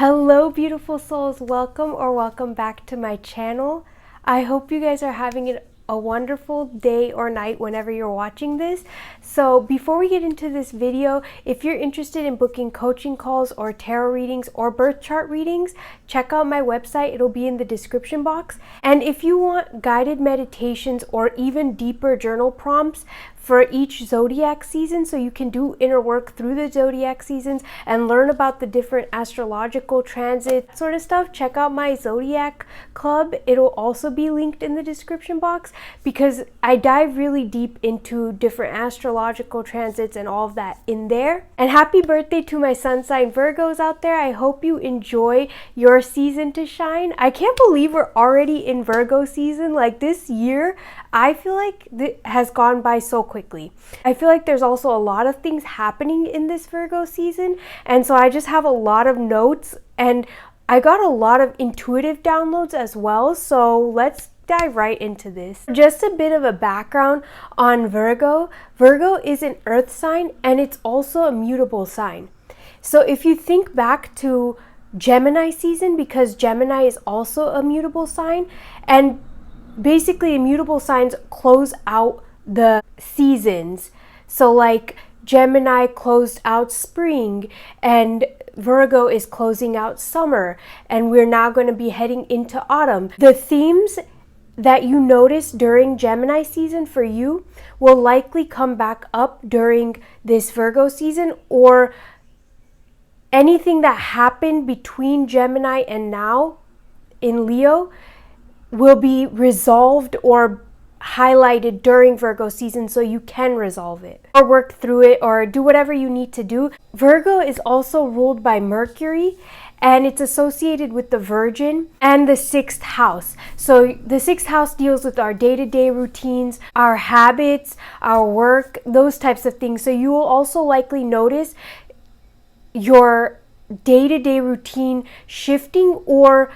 Hello beautiful souls, welcome back to my channel. I hope you guys are having a wonderful day or night whenever you're watching this. So before we get into this video, if you're interested in booking coaching calls or tarot readings or birth chart readings, check out my website. It'll be in the description box. And if you want guided meditations or even deeper journal prompts for each zodiac season, so you can do inner work through the zodiac seasons and learn about the different astrological transits, sort of stuff, check out my zodiac club. It'll also be linked in the description box because I dive really deep into different astrological transits and all of that in there. And happy birthday to my sun sign Virgos out there. I hope you enjoy your season to shine. I can't believe we're already in Virgo season. Like, this year, I feel like it has gone by so quickly. I feel like there's also a lot of things happening in this Virgo season, and so I just have a lot of notes, and I got a lot of intuitive downloads as well, so let's dive right into this. Just a bit of a background on Virgo. Virgo is an earth sign, and it's also a mutable sign. So if you think back to Gemini season, because Gemini is also a mutable sign, and basically immutable signs close out the seasons. So like Gemini closed out spring and Virgo is closing out summer, and we're now going to be heading into autumn. The themes that you notice during Gemini season for you will likely come back up during this Virgo season, or anything that happened between Gemini and now in Leo will be resolved or highlighted during Virgo season, so you can resolve it or work through it or do whatever you need to do. Virgo is also ruled by Mercury, and it's associated with the Virgin and the 6th house. So the 6th house deals with our day-to-day routines, our habits, our work, those types of things. So you will also likely notice your day-to-day routine shifting, or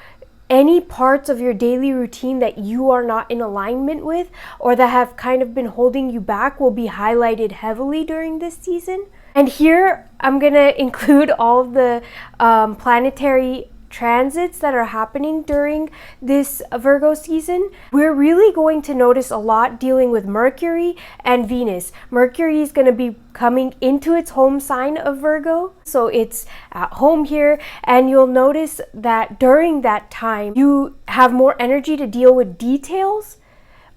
any parts of your daily routine that you are not in alignment with or that have kind of been holding you back will be highlighted heavily during this season. And here I'm going to include all of the planetary transits that are happening during this Virgo season. We're really going to notice a lot dealing with Mercury and Venus. Mercury is going to be coming into its home sign of Virgo, so it's at home here, and you'll notice that during that time you have more energy to deal with details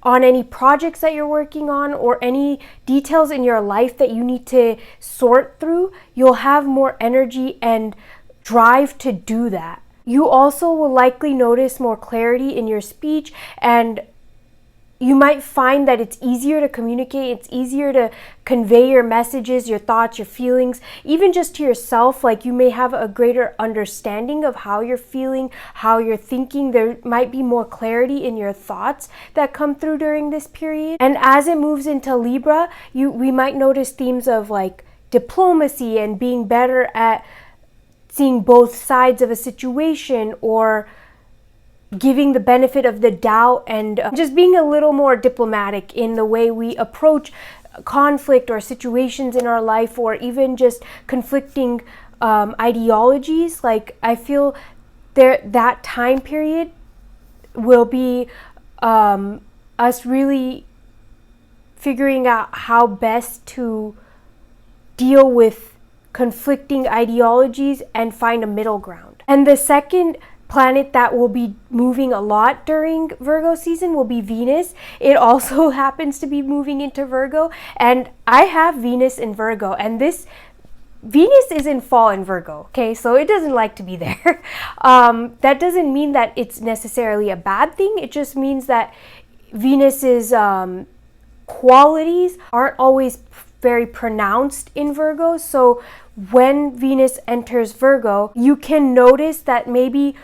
on any projects that you're working on or any details in your life that you need to sort through. You'll have more energy and drive to do that. You also will likely notice more clarity in your speech, and you might find that it's easier to communicate, it's easier to convey your messages, your thoughts, your feelings, even just to yourself. Like, you may have a greater understanding of how you're feeling, how you're thinking. There might be more clarity in your thoughts that come through during this period. And as it moves into Libra, we might notice themes of like diplomacy and being better at seeing both sides of a situation, or giving the benefit of the doubt, and just being a little more diplomatic in the way we approach conflict or situations in our life, or even just conflicting ideologies. Like, I feel that time period will be us really figuring out how best to deal with conflicting ideologies and find a middle ground. And the second planet that will be moving a lot during Virgo season will be Venus. It also happens to be moving into Virgo, and I have Venus in Virgo, and this Venus is in fall in Virgo, okay? So it doesn't like to be there. That doesn't mean that it's necessarily a bad thing. It just means that Venus's qualities aren't always very pronounced in Virgo. So when Venus enters Virgo, you can notice that maybe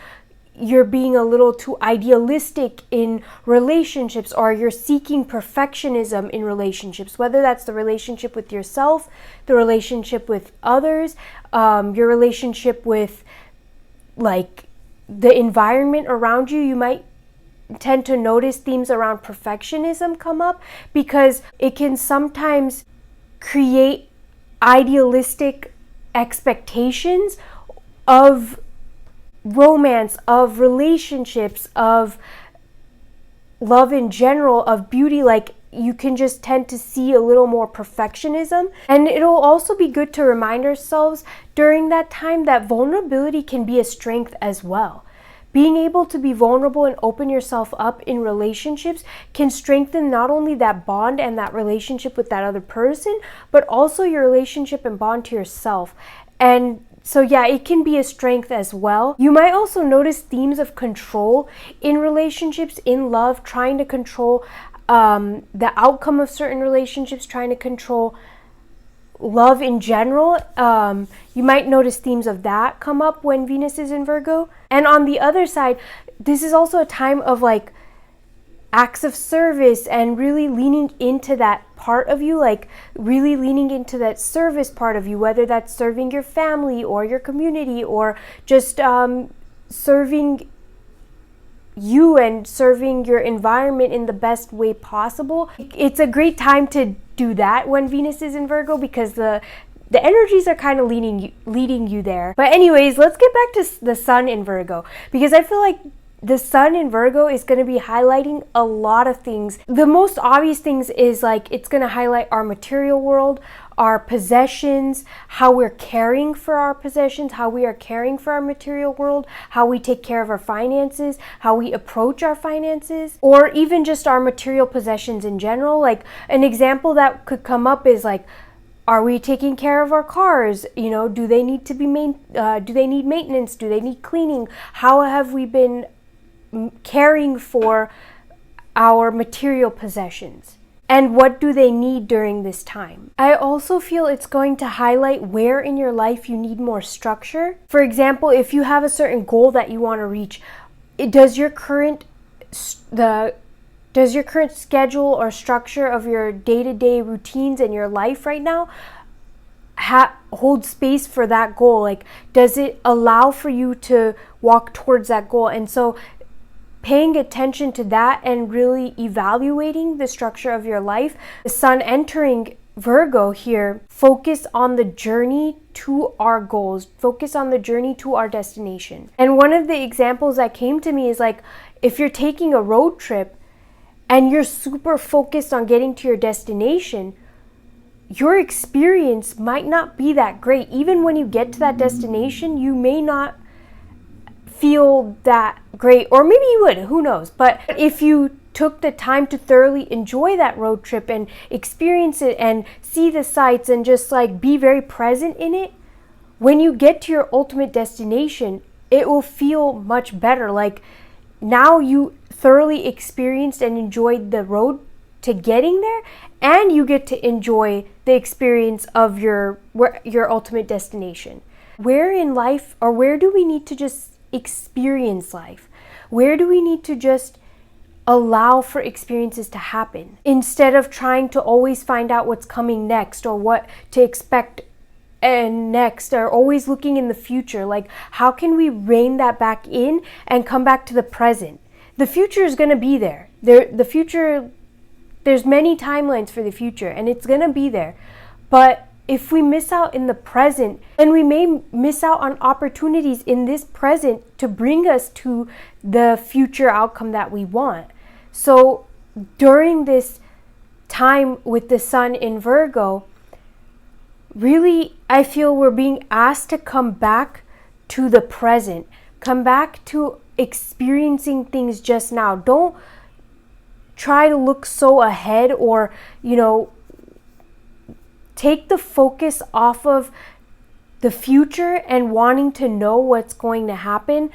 you're being a little too idealistic in relationships, or you're seeking perfectionism in relationships, whether that's the relationship with yourself, the relationship with others, your relationship with like the environment around you. You might tend to notice themes around perfectionism come up, because it can sometimes create idealistic expectations of romance, of relationships, of love in general, of beauty, like you can just tend to see a little more perfectionism. And it'll also be good to remind ourselves during that time that vulnerability can be a strength as well. Being able to be vulnerable and open yourself up in relationships can strengthen not only that bond and that relationship with that other person, but also your relationship and bond to yourself. And so yeah, it can be a strength as well. You might also notice themes of control in relationships, in love, trying to control the outcome of certain relationships, trying to control love in general. You might notice themes of that come up when Venus is in Virgo. And on the other side, this is also a time of like acts of service and really leaning into that part of you, like really leaning into that service part of you, whether that's serving your family or your community or just serving you and serving your environment in the best way possible. It's a great time to do that when Venus is in Virgo because the energies are kind of leading you there. But anyways, let's get back to the sun in Virgo, because I feel like the sun in Virgo is going to be highlighting a lot of things. The most obvious things is like it's going to highlight our material world, our possessions, how we're caring for our possessions, how we are caring for our material world, how we take care of our finances, how we approach our finances, or even just our material possessions in general. Like an example that could come up is like, are we taking care of our cars? You know, do they need to be do they need maintenance? Do they need cleaning? How have we been caring for our material possessions? And what do they need during this time? I also feel it's going to highlight where in your life you need more structure. For example, if you have a certain goal that you want to reach, does your current schedule or structure of your day-to-day routines in your life right now hold space for that goal? Like, does it allow for you to walk towards that goal? And so paying attention to that and really evaluating the structure of your life. The sun entering Virgo here, focus on the journey to our goals, focus on the journey to our destination. And one of the examples that came to me is like, if you're taking a road trip and you're super focused on getting to your destination, your experience might not be that great. Even when you get to that destination, you may not feel that great, or maybe you would, who knows. But if you took the time to thoroughly enjoy that road trip and experience it and see the sights and just like be very present in it, when you get to your ultimate destination, it will feel much better. Like now you thoroughly experienced and enjoyed the road to getting there, and you get to enjoy the experience of your ultimate destination. Where in life, or where do we need to just experience life? Where do we need to just allow for experiences to happen instead of trying to always find out what's coming next or what to expect and next, or always looking in the future? Like, how can we rein that back in and come back to the present? The future is going to be there. The future, there's many timelines for the future and it's going to be there. But if we miss out in the present, then we may miss out on opportunities in this present to bring us to the future outcome that we want. So during this time with the sun in Virgo, really, I feel we're being asked to come back to the present, come back to experiencing things just now. Don't try to look so ahead or, take the focus off of the future and wanting to know what's going to happen,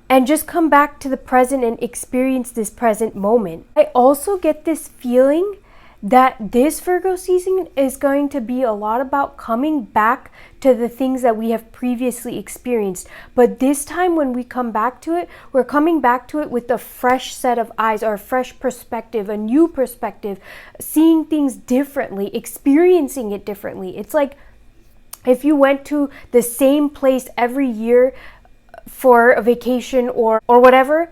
and just come back to the present and experience this present moment. I also get this feeling that this Virgo season is going to be a lot about coming back to the things that we have previously experienced. But this time when we come back to it, we're coming back to it with a fresh set of eyes, or a fresh perspective, a new perspective, seeing things differently, experiencing it differently. It's like if you went to the same place every year for a vacation or whatever,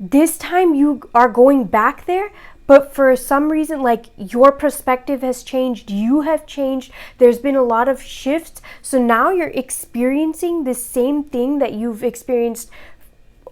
this time you are going back there, but for some reason, like, your perspective has changed, you have changed, there's been a lot of shifts. So now you're experiencing the same thing that you've experienced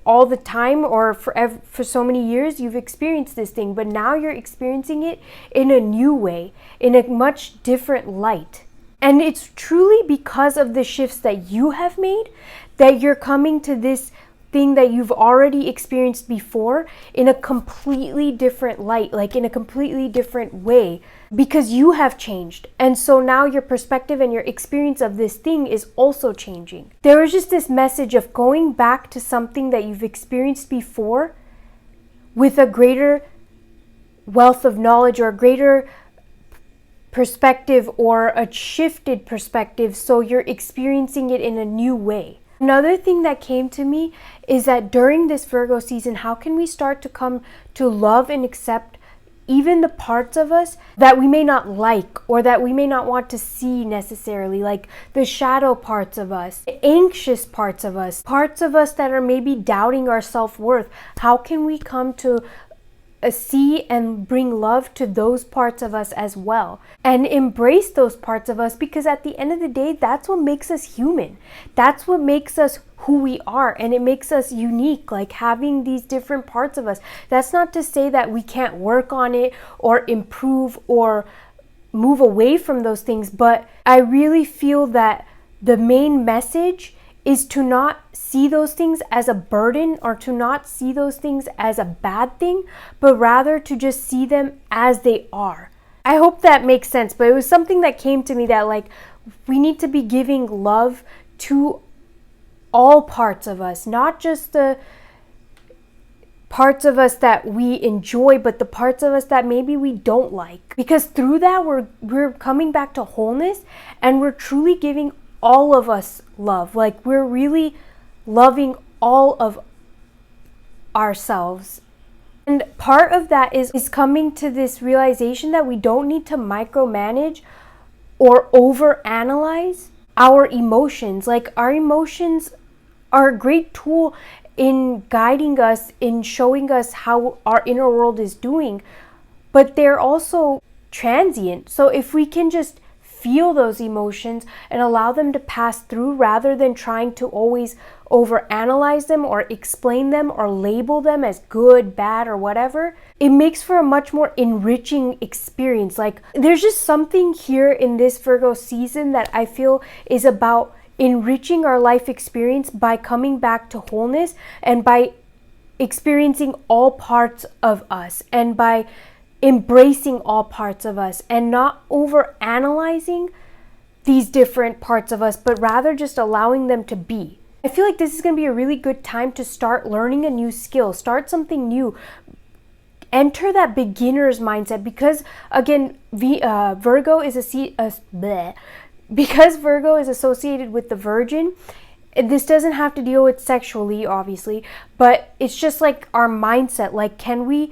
all the time, or for so many years you've experienced this thing, but now you're experiencing it in a new way, in a much different light. And it's truly because of the shifts that you have made that you're coming to this thing that you've already experienced before in a completely different light, like in a completely different way, because you have changed. And so now your perspective and your experience of this thing is also changing. There was just this message of going back to something that you've experienced before with a greater wealth of knowledge, or a greater perspective, or a shifted perspective, so you're experiencing it in a new way. Another thing that came to me is that during this Virgo season, how can we start to come to love and accept even the parts of us that we may not like, or that we may not want to see necessarily, like the shadow parts of us, the anxious parts of us that are maybe doubting our self-worth. How can we come to see and bring love to those parts of us as well, and embrace those parts of us? Because at the end of the day, that's what makes us human. That's what makes us who we are, and it makes us unique, like having these different parts of us. That's not to say that we can't work on it or improve or move away from those things, but I really feel that the main message is to not see those things as a burden, or to not see those things as a bad thing, but rather to just see them as they are. I hope that makes sense, but it was something that came to me that, like, we need to be giving love to all parts of us, not just the parts of us that we enjoy, but the parts of us that maybe we don't like. Because through that, we're coming back to wholeness, and we're truly giving all of us love. Like, we're really loving all of ourselves. And part of that is coming to this realization that we don't need to micromanage or overanalyze our emotions. Like, our emotions are a great tool in guiding us, in showing us how our inner world is doing, but they're also transient. So if we can just feel those emotions and allow them to pass through, rather than trying to always overanalyze them or explain them or label them as good, bad, or whatever, it makes for a much more enriching experience. Like, there's just something here in this Virgo season that I feel is about enriching our life experience by coming back to wholeness, and by experiencing all parts of us, and by embracing all parts of us, and not over analyzing these different parts of us, but rather just allowing them to be. I feel like this is going to be a really good time to start learning a new skill, start something new, enter that beginner's mindset, because again, Virgo is because Virgo is associated with the Virgin. This doesn't have to deal with sexually, obviously, but it's just like our mindset. Like, can we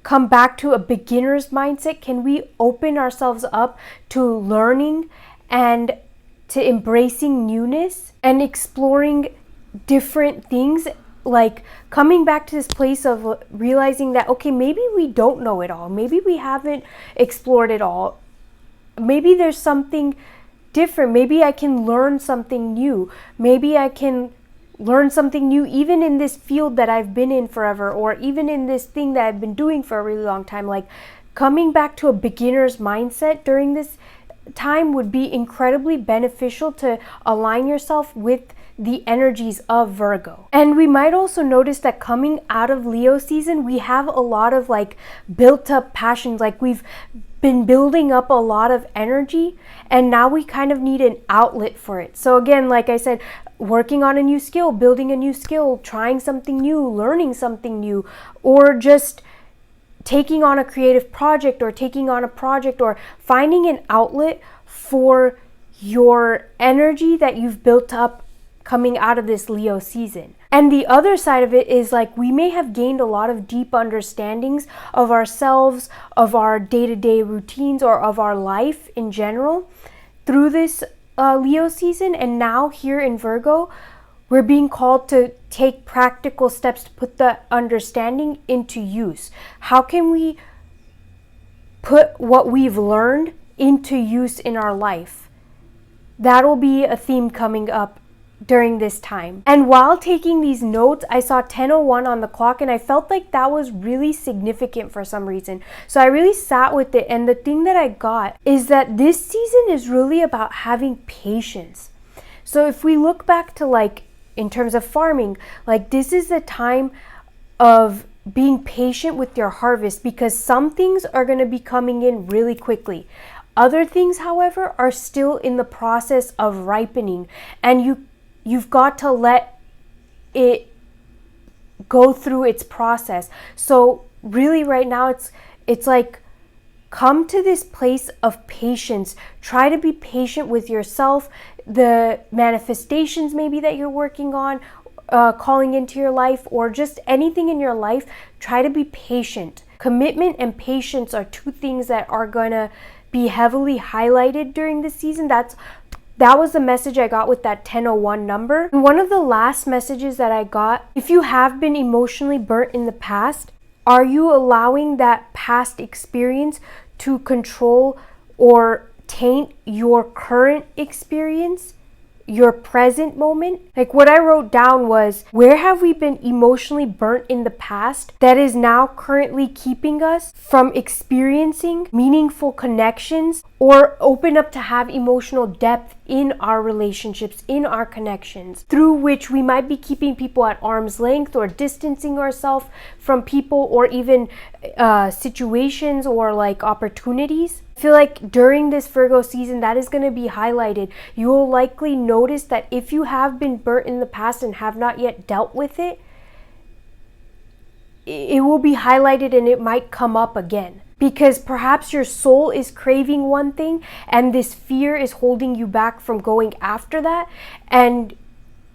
come back to a beginner's mindset? Can we open ourselves up to learning and to embracing newness and exploring different things? Like, coming back to this place of realizing that, okay, maybe we don't know it all. Maybe we haven't explored it all. Maybe there's something different. Maybe I can learn something new. Maybe I can learn something new even in this field that I've been in forever, or even in this thing that I've been doing for a really long time. Like, coming back to a beginner's mindset during this time would be incredibly beneficial to align yourself with the energies of Virgo. And we might also notice that coming out of Leo season, we have a lot of like built up passions. Like, we've been building up a lot of energy, and now we kind of need an outlet for it. So again, like I said, working on a new skill, building a new skill, trying something new, learning something new, or just taking on a creative project, or taking on a project, or finding an outlet for your energy that you've built up coming out of this Leo season. And the other side of it is, like, we may have gained a lot of deep understandings of ourselves, of our day-to-day routines, or of our life in general through this Leo season. And now here in Virgo, We're being called to take practical steps to put the understanding into use. How can we put what we've learned into use in our life? That'll be a theme coming up during this time. And while taking these notes, I saw 10:01 on the clock, and I felt like that was really significant for some reason. So I really sat with it, and the thing that I got is that this season is really about having patience. So if we look back to, like, in terms of farming, like, this is the time of being patient with your harvest, because some things are going to be coming in really quickly. Other things, however, are still in the process of ripening, and you've got to let it go through its process. So really right now it's like, come to this place of patience. Try to be patient with yourself, the manifestations maybe that you're working on, calling into your life, or just anything in your life. Try to be patient. Commitment and patience are two things that are gonna be heavily highlighted during this season. That was the message I got with that 10:01 number. And one of the last messages that I got, if you have been emotionally burnt in the past, are you allowing that past experience to control or taint your current experience, your present moment? Like, what I wrote down was, where have we been emotionally burnt in the past that is now currently keeping us from experiencing meaningful connections or open up to have emotional depth in our relationships, in our connections, through which we might be keeping people at arm's length or distancing ourselves from people or even situations or like opportunities. I feel like during this Virgo season, that is going to be highlighted. You will likely notice that if you have been burnt in the past and have not yet dealt with it, it will be highlighted and it might come up again. Because perhaps your soul is craving one thing and this fear is holding you back from going after that. And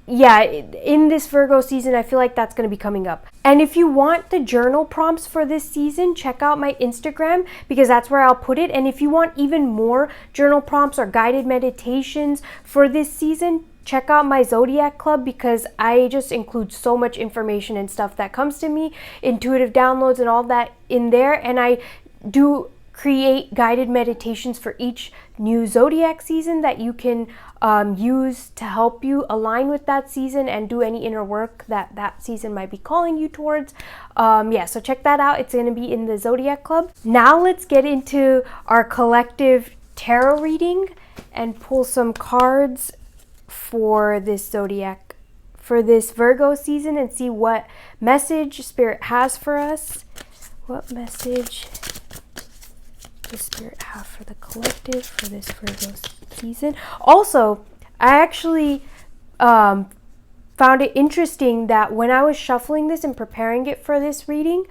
yeah, in this Virgo season, I feel like that's going to be coming up. And if you want the journal prompts for this season, check out my Instagram, because that's where I'll put it. And if you want even more journal prompts or guided meditations for this season, check out my Zodiac Club, because I just include so much information and stuff that comes to me, intuitive downloads and all that in there. And I do create guided meditations for each new zodiac season that you can use to help you align with that season and do any inner work that season might be calling you towards. So check that out. It's going to be in the Zodiac Club. Now let's get into our collective tarot reading and pull some cards for this zodiac, for this Virgo season, and see what message Spirit has for us. What message does Spirit have for the collective for this Virgo season? Also, I actually found it interesting that when I was shuffling this and preparing it for this reading,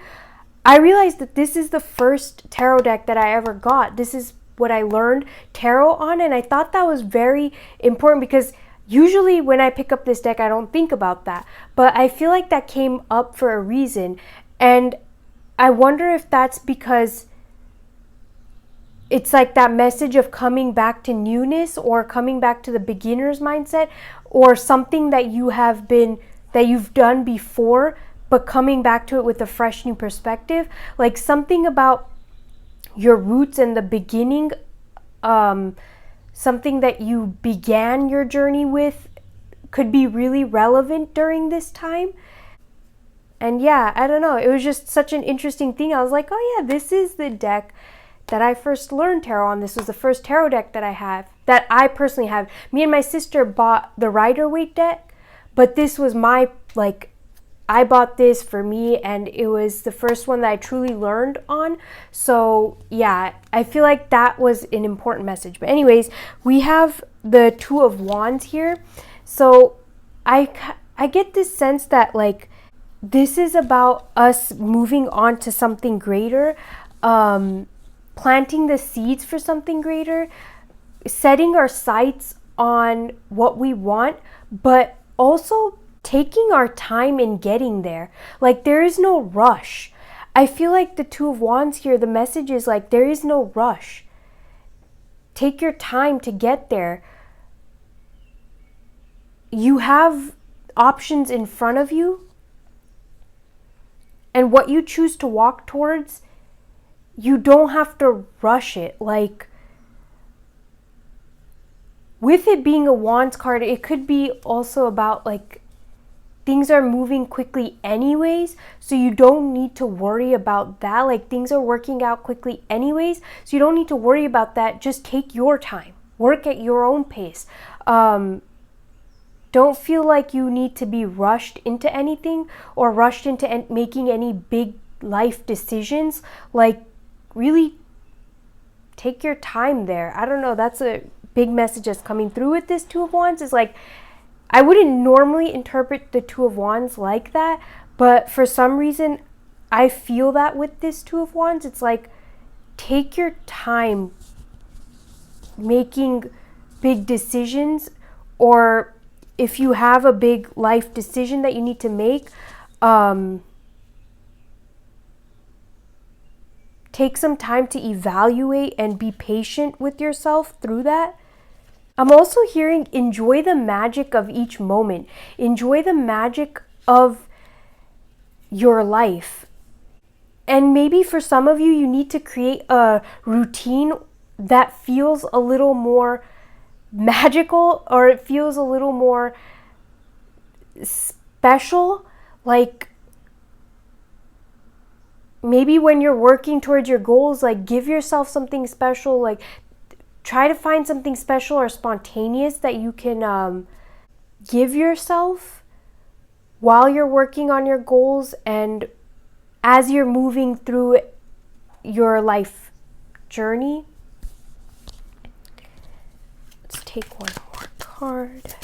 I realized that this is the first tarot deck that I ever got. This is what I learned tarot on, and I thought that was very important, because usually when I pick up this deck, I don't think about that. But I feel like that came up for a reason, and I wonder if that's because it's like that message of coming back to newness, or coming back to the beginner's mindset, or something that you've done before, but coming back to it with a fresh new perspective. Like something about your roots and the beginning, something that you began your journey with could be really relevant during this time. And yeah, I don't know, it was just such an interesting thing. I was like, oh yeah, this is the deck that I first learned tarot on. This was the first tarot deck that I personally have. Me and my sister bought the Rider-Waite deck, but this was I bought this for me, and it was the first one that I truly learned on. So yeah, I feel like that was an important message. But anyways, we have the Two of Wands here. So I get this sense that like this is about us moving on to something greater, planting the seeds for something greater, setting our sights on what we want, but also taking our time in getting there. Like there is no rush. I feel like the Two of Wands here, the message is like there is no rush. Take your time to get there. You have options in front of you, and what you choose to walk towards, you don't have to rush it. Like, with it being a Wands card, it could be also about like things are moving quickly anyways, so you don't need to worry about that. Like, things are working out quickly anyways, so you don't need to worry about that. Just take your time, work at your own pace. Don't feel like you need to be rushed into anything or rushed into making any big life decisions. Like, really take your time there. I don't know, that's a big message that's coming through with this Two of Wands. Is like, I wouldn't normally interpret the Two of Wands like that, but for some reason I feel that with this Two of Wands. It's like, take your time making big decisions, or if you have a big life decision that you need to make, take some time to evaluate and be patient with yourself through that. I'm also hearing enjoy the magic of each moment. Enjoy the magic of your life. And maybe for some of you, you need to create a routine that feels a little more magical, or it feels a little more special. Like, maybe when you're working towards your goals, like, give yourself something special. Like, try to find something special or spontaneous that you can give yourself while you're working on your goals and as you're moving through your life journey. Let's take one more card.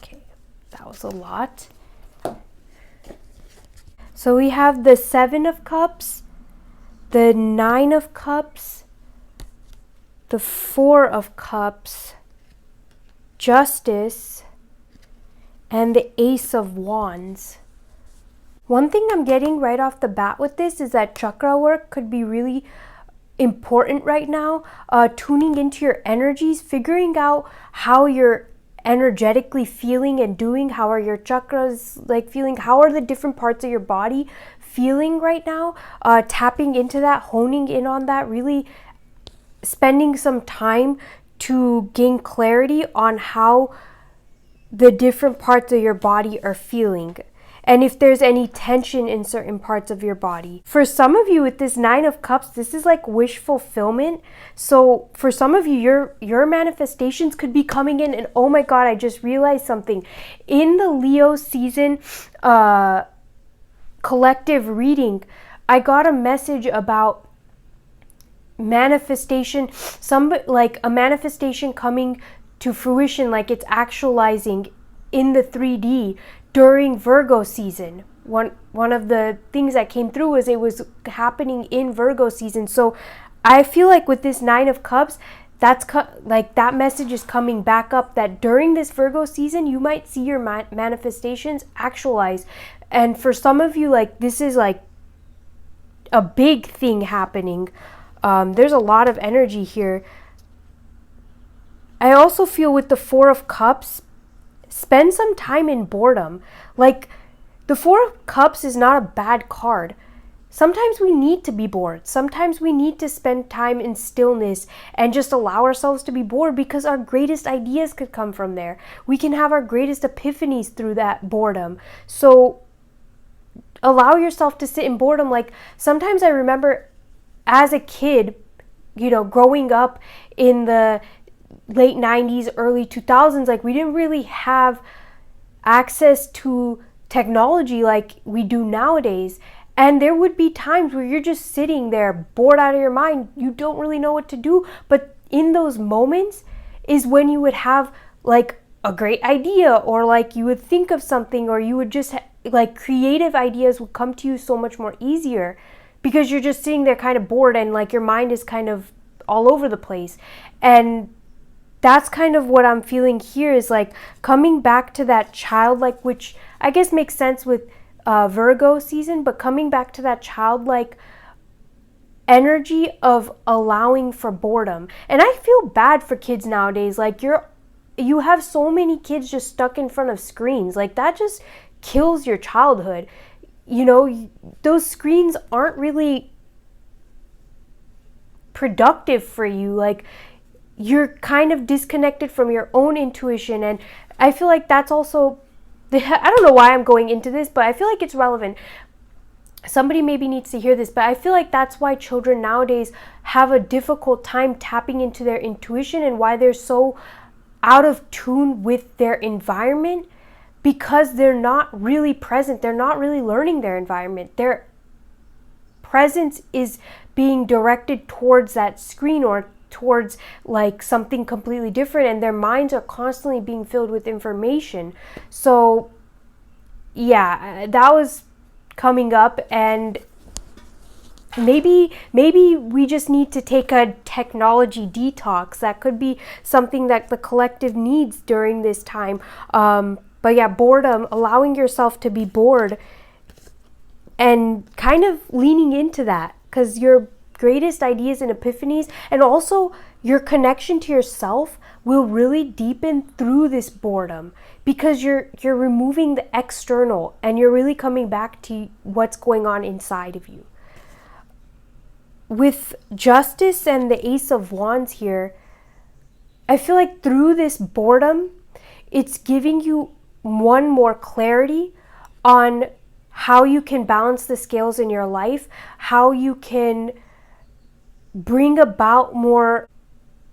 Okay, that was a lot. So we have the Seven of Cups, the Nine of Cups, the Four of Cups, Justice, and the Ace of Wands. One thing I'm getting right off the bat with this is that chakra work could be really important right now. Tuning into your energies, figuring out how you're energetically feeling and doing. How are your chakras like feeling? How are the different parts of your body feeling right now? Tapping into that, honing in on that, really spending some time to gain clarity on how the different parts of your body are feeling, and if there's any tension in certain parts of your body. For some of you with this Nine of Cups, this is like wish fulfillment. So for some of you, your manifestations could be coming in, and oh my God, I just realized something. In the Leo season collective reading, I got a message about manifestation, like a manifestation coming to fruition, like it's actualizing in the 3D during Virgo season. One of the things that came through was it was happening in Virgo season. So I feel like with this Nine of Cups, that's like that message is coming back up, that during this Virgo season you might see your manifestations actualize. And for some of you, like, this is like a big thing happening. There's a lot of energy here. I also feel with the Four of Cups, spend some time in boredom. Like, the Four of Cups is not a bad card. Sometimes we need to be bored. Sometimes we need to spend time in stillness and just allow ourselves to be bored, because our greatest ideas could come from there. We can have our greatest epiphanies through that boredom. So allow yourself to sit in boredom. Like, sometimes I remember as a kid, you know, growing up in the late 90s, early 2000s, like, we didn't really have access to technology like we do nowadays. And there would be times where you're just sitting there bored out of your mind. You don't really know what to do. But in those moments is when you would have like a great idea, or like you would think of something, or you would just like creative ideas would come to you so much more easier, because you're just sitting there kind of bored and like your mind is kind of all over the place. And that's kind of what I'm feeling here, is like coming back to that childlike, which I guess makes sense with Virgo season, but coming back to that childlike energy of allowing for boredom. And I feel bad for kids nowadays. Like you have so many kids just stuck in front of screens. Like that just kills your childhood. You know, those screens aren't really productive for you. Like you're kind of disconnected from your own intuition. And I feel like that's also, I don't know why I'm going into this, but I feel like it's relevant. Somebody maybe needs to hear this, but I feel like that's why children nowadays have a difficult time tapping into their intuition and why they're so out of tune with their environment, because they're not really present. They're not really learning their environment. Their presence is being directed towards that screen or towards like something completely different, and their minds are constantly being filled with information. So yeah, that was coming up, and maybe we just need to take a technology detox. That could be something that the collective needs during this time. But yeah, boredom, allowing yourself to be bored and kind of leaning into that, because your greatest ideas and epiphanies and also your connection to yourself will really deepen through this boredom, because you're removing the external and you're really coming back to what's going on inside of you. With Justice and the Ace of Wands here, I feel like through this boredom, it's giving you one more clarity on how you can balance the scales in your life, how you can bring about more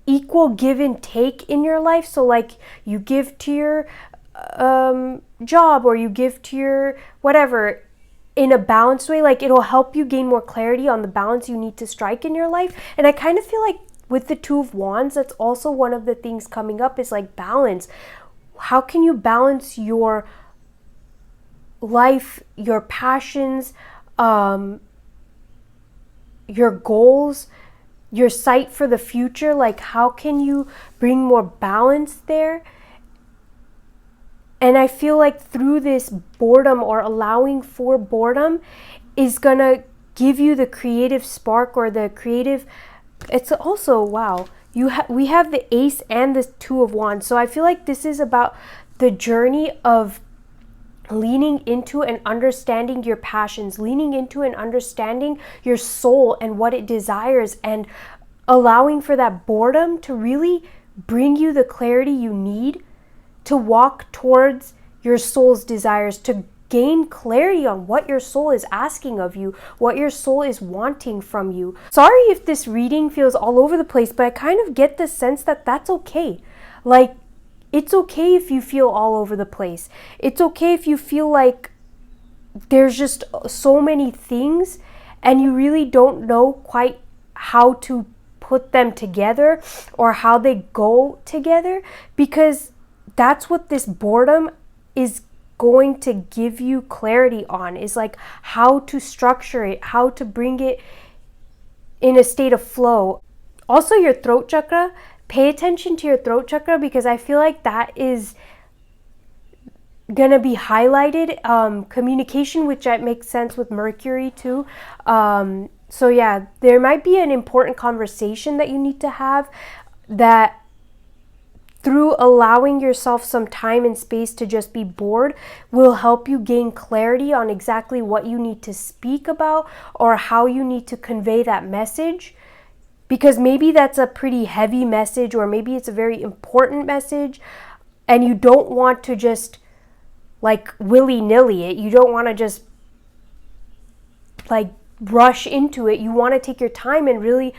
equal give and take in your life. So like you give to your job or you give to your whatever in a balanced way. Like it'll help you gain more clarity on the balance you need to strike in your life. And I kind of feel like with the Two of Wands, that's also one of the things coming up is like balance. How can you balance your life, your passions, your goals, your sight for the future? Like how can you bring more balance there? And I feel like through this boredom or allowing for boredom is gonna give you the creative spark or the creative. It's also, wow, we have the Ace and the Two of Wands. So I feel like this is about the journey of leaning into and understanding your passions, leaning into and understanding your soul and what it desires, and allowing for that boredom to really bring you the clarity you need to walk towards your soul's desires, to gain clarity on what your soul is asking of you, what your soul is wanting from you. Sorry if this reading feels all over the place, but I kind of get the sense that that's okay. Like, it's okay if you feel all over the place. It's okay if you feel like there's just so many things and you really don't know quite how to put them together or how they go together, because that's what this boredom is going to give you clarity on, is like how to structure it, how to bring it in a state of flow. Also, your throat chakra, pay attention to your throat chakra, because I feel like that is gonna be highlighted. Communication, which makes sense with Mercury too. So yeah, there might be an important conversation that you need to have that, through allowing yourself some time and space to just be bored, will help you gain clarity on exactly what you need to speak about or how you need to convey that message. Because maybe that's a pretty heavy message, or maybe it's a very important message, and you don't want to just like willy-nilly it. You don't want to just like rush into it. You want to take your time and really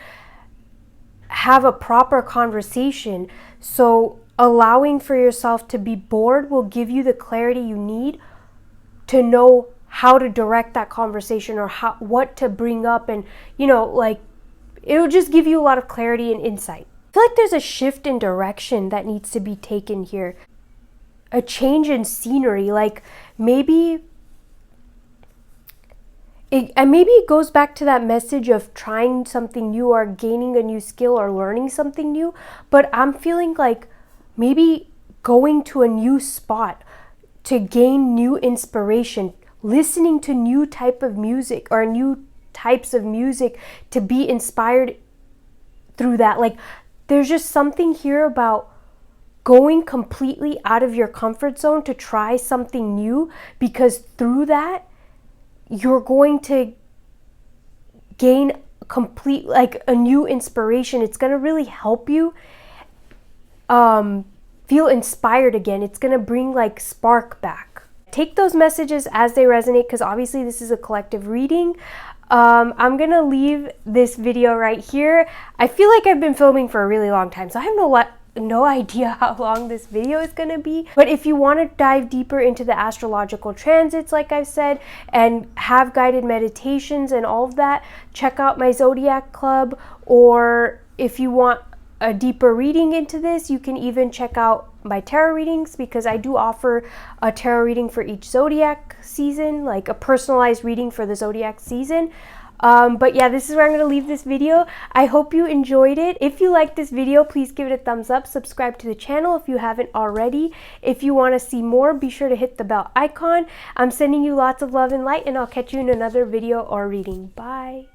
have a proper conversation. So allowing for yourself to be bored will give you the clarity you need to know how to direct that conversation, or what to bring up, and like it'll just give you a lot of clarity and insight. I feel like there's a shift in direction that needs to be taken here, a change in scenery. Like maybe it goes back to that message of trying something new or gaining a new skill or learning something new. But I'm feeling like maybe going to a new spot to gain new inspiration, listening to new type of music or new types of music to be inspired through that. Like, there's just something here about going completely out of your comfort zone to try something new, because through that you're going to gain complete, like, a new inspiration. It's going to really help you feel inspired again. It's going to bring like spark back. Take those messages as they resonate, because obviously this is a collective reading. I'm gonna leave this video right here. I feel like I've been filming for a really long time, so I have no idea how long this video is gonna be. But if you want to dive deeper into the astrological transits, like I've said, and have guided meditations and all of that, check out my Zodiac Club. Or if you want a deeper reading into this, you can even check out my tarot readings, because I do offer a tarot reading for each zodiac season, like a personalized reading for the zodiac season. But yeah, this is where I'm going to leave this video. I hope you enjoyed it. If you liked this video, please give it a thumbs up. Subscribe to the channel if you haven't already. If you want to see more, be sure to hit the bell icon. I'm sending you lots of love and light, and I'll catch you in another video or reading. Bye.